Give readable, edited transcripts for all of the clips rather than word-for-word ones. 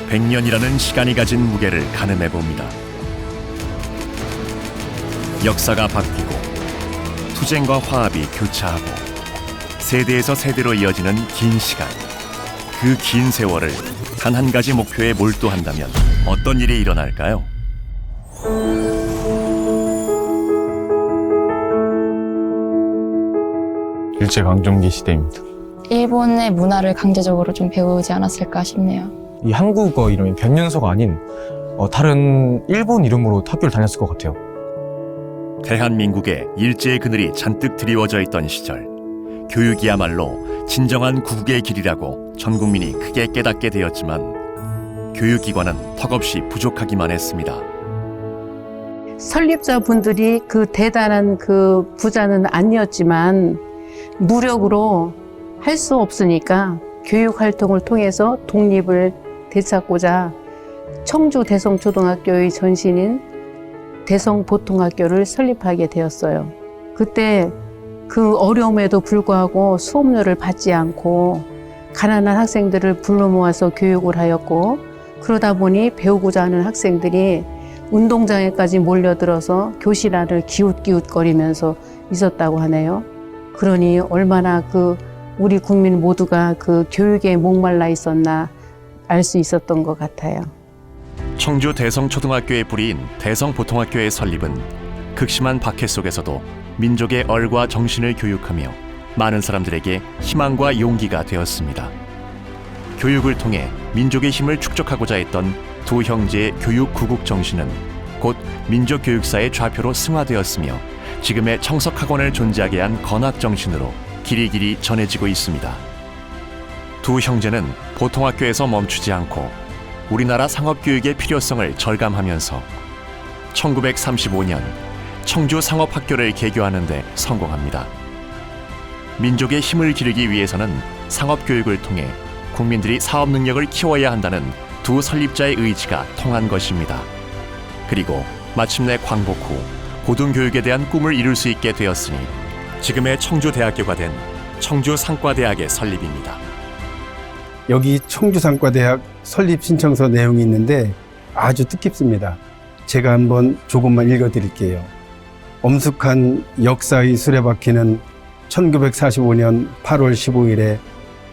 100년이라는 시간이 가진 무게를 가늠해 봅니다. 역사가 바뀌고 투쟁과 화합이 교차하고 세대에서 세대로 이어지는 긴 시간, 그 긴 세월을 단 한 가지 목표에 몰두한다면 어떤 일이 일어날까요? 일제강점기 시대입니다. 일본의 문화를 강제적으로 좀 배우지 않았을까 싶네요. 이 한국어 이름이 변연서가 아닌 다른 일본 이름으로 학교를 다녔을 것 같아요. 대한민국에 일제의 그늘이 잔뜩 드리워져 있던 시절, 교육이야말로 진정한 구국의 길이라고 전 국민이 크게 깨닫게 되었지만 교육기관은 턱없이 부족하기만 했습니다. 설립자분들이 그 대단한 그 부자는 아니었지만 무력으로 할 수 없으니까 교육활동을 통해서 독립을 되찾고자 청주 대성초등학교의 전신인 대성보통학교를 설립하게 되었어요. 그때 그 어려움에도 불구하고 수업료를 받지 않고 가난한 학생들을 불러 모아서 교육을 하였고, 그러다 보니 배우고자 하는 학생들이 운동장에까지 몰려들어서 교실 안을 기웃기웃거리면서 있었다고 하네요. 그러니 얼마나 우리 국민 모두가 그 교육에 목말라 있었나 알 수 있었던 것 같아요. 청주 대성초등학교의 뿌리인 대성보통학교의 설립은 극심한 박해 속에서도 민족의 얼과 정신을 교육하며 많은 사람들에게 희망과 용기가 되었습니다. 교육을 통해 민족의 힘을 축적하고자 했던 두 형제의 교육 구국 정신은 곧 민족교육사의 좌표로 승화되었으며 지금의 청석학원을 존재하게 한 건학 정신으로 길이길이 전해지고 있습니다. 두 형제는 보통학교에서 멈추지 않고 우리나라 상업교육의 필요성을 절감하면서 1935년 청주 상업학교를 개교하는 데 성공합니다. 민족의 힘을 기르기 위해서는 상업교육을 통해 국민들이 사업 능력을 키워야 한다는 두 설립자의 의지가 통한 것입니다. 그리고 마침내 광복 후 고등교육에 대한 꿈을 이룰 수 있게 되었으니 지금의 청주대학교가 된 청주상과대학의 설립입니다. 여기 청주상과대학 설립 신청서 내용이 있는데 아주 뜻깊습니다. 제가 한번 조금만 읽어드릴게요. 엄숙한 역사의 수레바퀴는 1945년 8월 15일에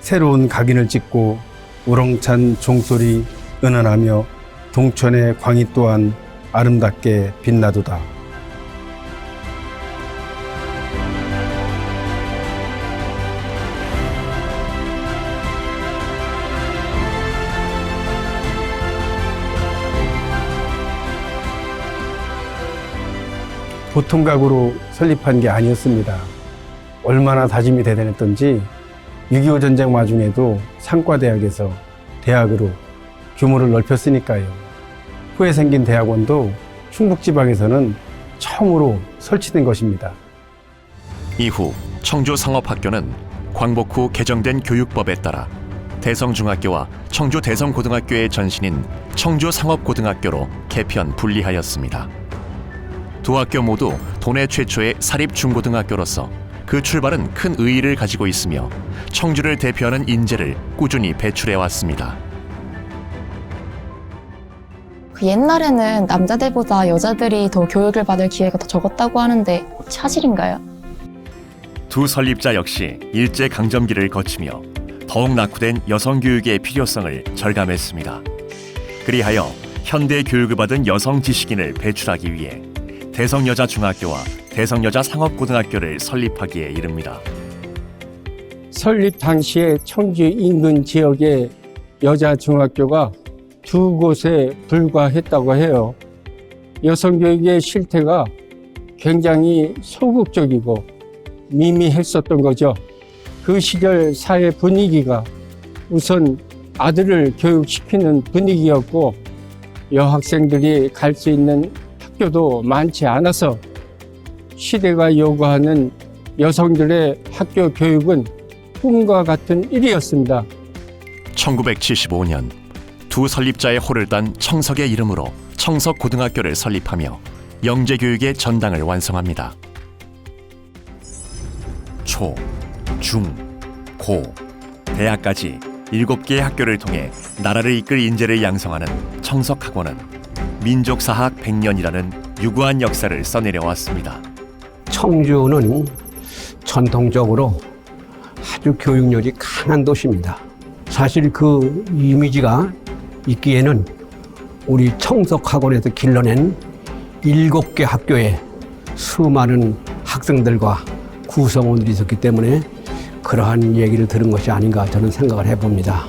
새로운 각인을 찍고 우렁찬 종소리 은은하며 동천의 광희 또한 아름답게 빛나도다. 보통 각오로 설립한 게 아니었습니다. 얼마나 다짐이 대단했던지 6.25 전쟁 와중에도 상과대학에서 대학으로 규모를 넓혔으니까요. 후에 생긴 대학원도 충북지방에서는 처음으로 설치된 것입니다. 이후 청주상업학교는 광복 후 개정된 교육법에 따라 대성중학교와 청주 대성고등학교의 전신인 청주상업고등학교로 개편 분리하였습니다. 두 학교 모두 도내 최초의 사립중고등학교로서 그 출발은 큰 의의를 가지고 있으며 청주를 대표하는 인재를 꾸준히 배출해왔습니다. 옛날에는 남자들보다 여자들이 더 교육을 받을 기회가 더 적었다고 하는데 사실인가요? 두 설립자 역시 일제강점기를 거치며 더욱 낙후된 여성교육의 필요성을 절감했습니다. 그리하여 현대 교육을 받은 여성 지식인을 배출하기 위해 대성여자중학교와 대성여자상업고등학교를 설립하기에 이릅니다. 설립 당시에 청주 인근 지역의 여자중학교가 두 곳에 불과했다고 해요. 여성교육의 실태가 굉장히 소극적이고 미미했었던 거죠. 그 시절 사회 분위기가 우선 아들을 교육시키는 분위기였고 여학생들이 갈 수 있는 학교도 많지 않아서 시대가 요구하는 여성들의 학교 교육은 꿈과 같은 일이었습니다. 1975년 두 설립자의 호를 딴 청석의 이름으로 청석고등학교를 설립하며 영재교육의 전당을 완성합니다. 초, 중, 고, 대학까지 7개의 학교를 통해 나라를 이끌 인재를 양성하는 청석학원은 민족사학 100년이라는 유구한 역사를 써내려왔습니다. 청주는 전통적으로 아주 교육열이 강한 도시입니다. 사실 그 이미지가 있기에는 우리 청석학원에서 길러낸 7개 학교에 수많은 학생들과 구성원들이 있었기 때문에 그러한 얘기를 들은 것이 아닌가 저는 생각을 해봅니다.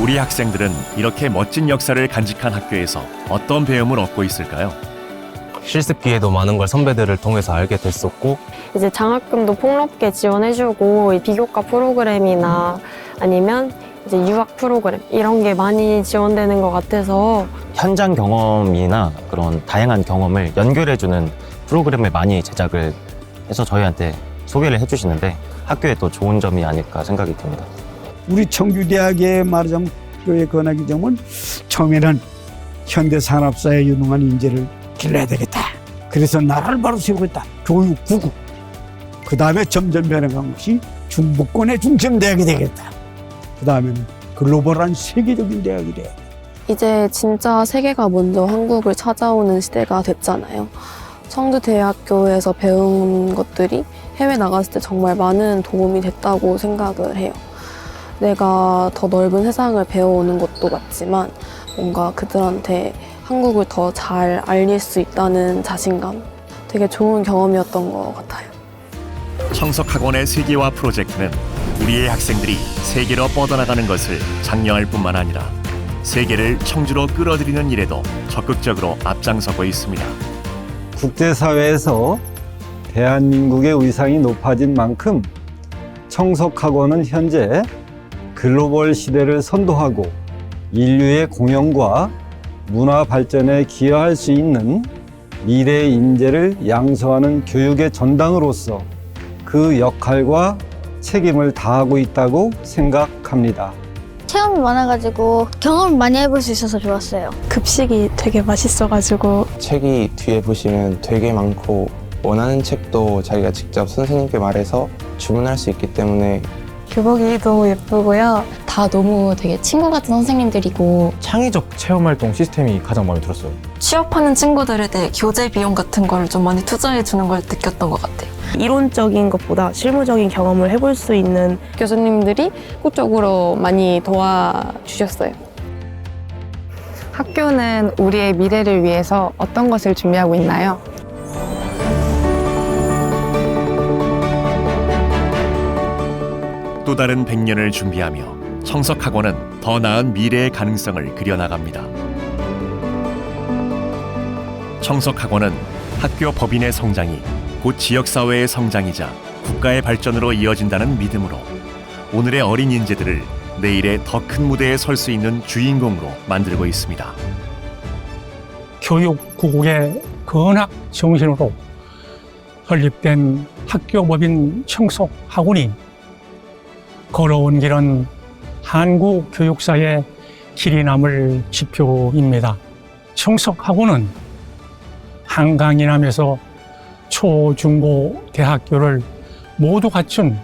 우리 학생들은 이렇게 멋진 역사를 간직한 학교에서 어떤 배움을 얻고 있을까요? 실습 기회도 많은 걸 선배들을 통해서 알게 됐었고 이제 장학금도 폭넓게 지원해주고 비교과 프로그램이나 아니면 이제 유학 프로그램 이런 게 많이 지원되는 것 같아서 현장 경험이나 그런 다양한 경험을 연결해주는 프로그램을 많이 제작을 해서 저희한테 소개를 해주시는데 학교에 또 좋은 점이 아닐까 생각이 듭니다. 우리 청주대학의 말하자면 학교의 권하기 점은 처음에는 현대산업사에 유능한 인재를 길러야 되겠다. 그래서 나라를 바로 세우겠다. 교육 구국. 그 다음에 점점 변해간 것이 중부권의 중점대학이 되겠다. 그 다음에는 글로벌한 세계적인 대학이 돼야 돼. 이제 진짜 세계가 먼저 한국을 찾아오는 시대가 됐잖아요. 청주대학교에서 배운 것들이 해외 나갔을 때 정말 많은 도움이 됐다고 생각을 해요. 내가 더 넓은 세상을 배워오는 것도 맞지만 뭔가 그들한테 한국을 더 잘 알릴 수 있다는 자신감, 되게 좋은 경험이었던 것 같아요. 청석학원의 세계화 프로젝트는 우리의 학생들이 세계로 뻗어나가는 것을 장려할 뿐만 아니라 세계를 청주로 끌어들이는 일에도 적극적으로 앞장서고 있습니다. 국제사회에서 대한민국의 위상이 높아진 만큼 청석학원은 현재 글로벌 시대를 선도하고 인류의 공연과 문화 발전에 기여할 수 있는 미래 인재를 양성하는 교육의 전당으로서 그 역할과 책임을 다하고 있다고 생각합니다. 체험이 많아가지고 경험을 많이 해볼 수 있어서 좋았어요. 급식이 되게 맛있어가지고 책이 뒤에 보시면 되게 많고 원하는 책도 자기가 직접 선생님께 말해서 주문할 수 있기 때문에 교복이 너무 예쁘고요. 다 너무 되게 친구 같은 선생님들이고 창의적 체험활동 시스템이 가장 마음에 들었어요. 취업하는 친구들에 대해 교재 비용 같은 걸 좀 많이 투자해 주는 걸 느꼈던 것 같아요. 이론적인 것보다 실무적인 경험을 해볼 수 있는 교수님들이 적극적으로 많이 도와주셨어요. 학교는 우리의 미래를 위해서 어떤 것을 준비하고 있나요? 또 다른 100년을 준비하며 청석학원은 더 나은 미래의 가능성을 그려나갑니다. 청석학원은 학교 법인의 성장이 곧 지역사회의 성장이자 국가의 발전으로 이어진다는 믿음으로 오늘의 어린 인재들을 내일의 더 큰 무대에 설 수 있는 주인공으로 만들고 있습니다. 교육국의 건학 정신으로 설립된 학교법인 청석학원이 걸어온 길은 한국 교육사의 길이 남을 지표입니다. 청석학원은 한강이남에서 초, 중고, 대학교를 모두 갖춘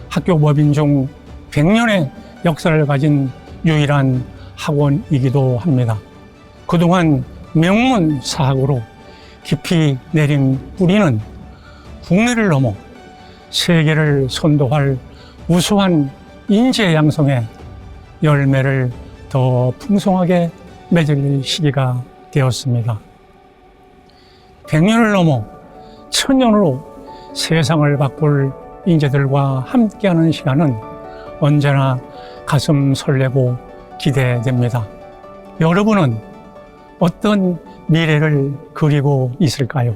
학교법인 중 100년의 역사를 가진 유일한 학원이기도 합니다. 그동안 명문사학으로 깊이 내린 뿌리는 국내를 넘어 세계를 선도할 우수한 인재 양성의 열매를 더 풍성하게 맺을 시기가 되었습니다. 100년을 넘어 1000년으로 세상을 바꿀 인재들과 함께하는 시간은 언제나 가슴 설레고 기대됩니다. 여러분은 어떤 미래를 그리고 있을까요?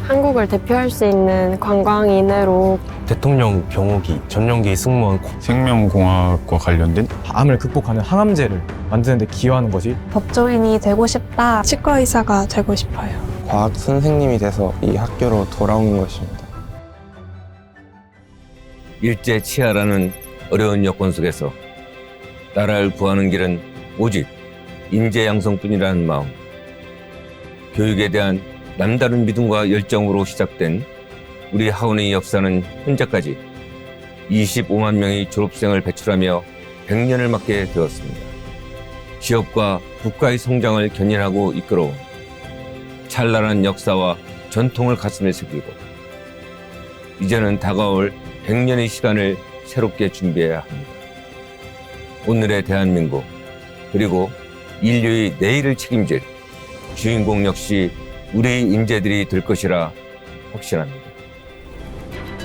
한국을 대표할 수 있는 관광인으로 대통령 병호기, 전용기 승무원, 생명공학과 관련된 암을 극복하는 항암제를 만드는 데 기여하는 것이 법조인이 되고 싶다, 치과의사가 되고 싶어요. 과학 선생님이 돼서 이 학교로 돌아오는 것입니다. 일제치하라는 어려운 여건 속에서 나라를 구하는 길은 오직 인재 양성뿐이라는 마음, 교육에 대한 남다른 믿음과 열정으로 시작된 우리 학원의 역사는 현재까지 25만 명의 졸업생을 배출하며 100년을 맞게 되었습니다. 기업과 국가의 성장을 견인하고 이끌어온 찬란한 역사와 전통을 가슴에 새기고 이제는 다가올 100년의 시간을 새롭게 준비해야 합니다. 오늘의 대한민국 그리고 인류의 내일을 책임질 주인공 역시 우리 인재들이 될 것이라 확신합니다.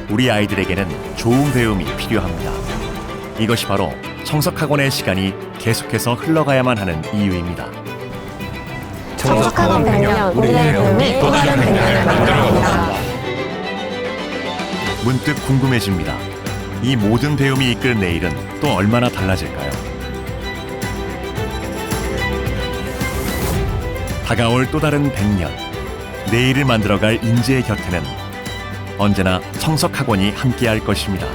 우리 아이들에게는 좋은 배움이 필요합니다. 이것이 바로 청석학원의 시간이 계속해서 흘러가야만 하는 이유입니다. 청석학원 100년, 우리의 배움이 또 다른 100년을 만들어갑니다. 문득 궁금해집니다. 이 모든 배움이 이끌 내일은 또 얼마나 달라질까요? 다가올 또 다른 100년, 내일을 만들어갈 인재의 곁에는 언제나 청석학원이 함께할 것입니다.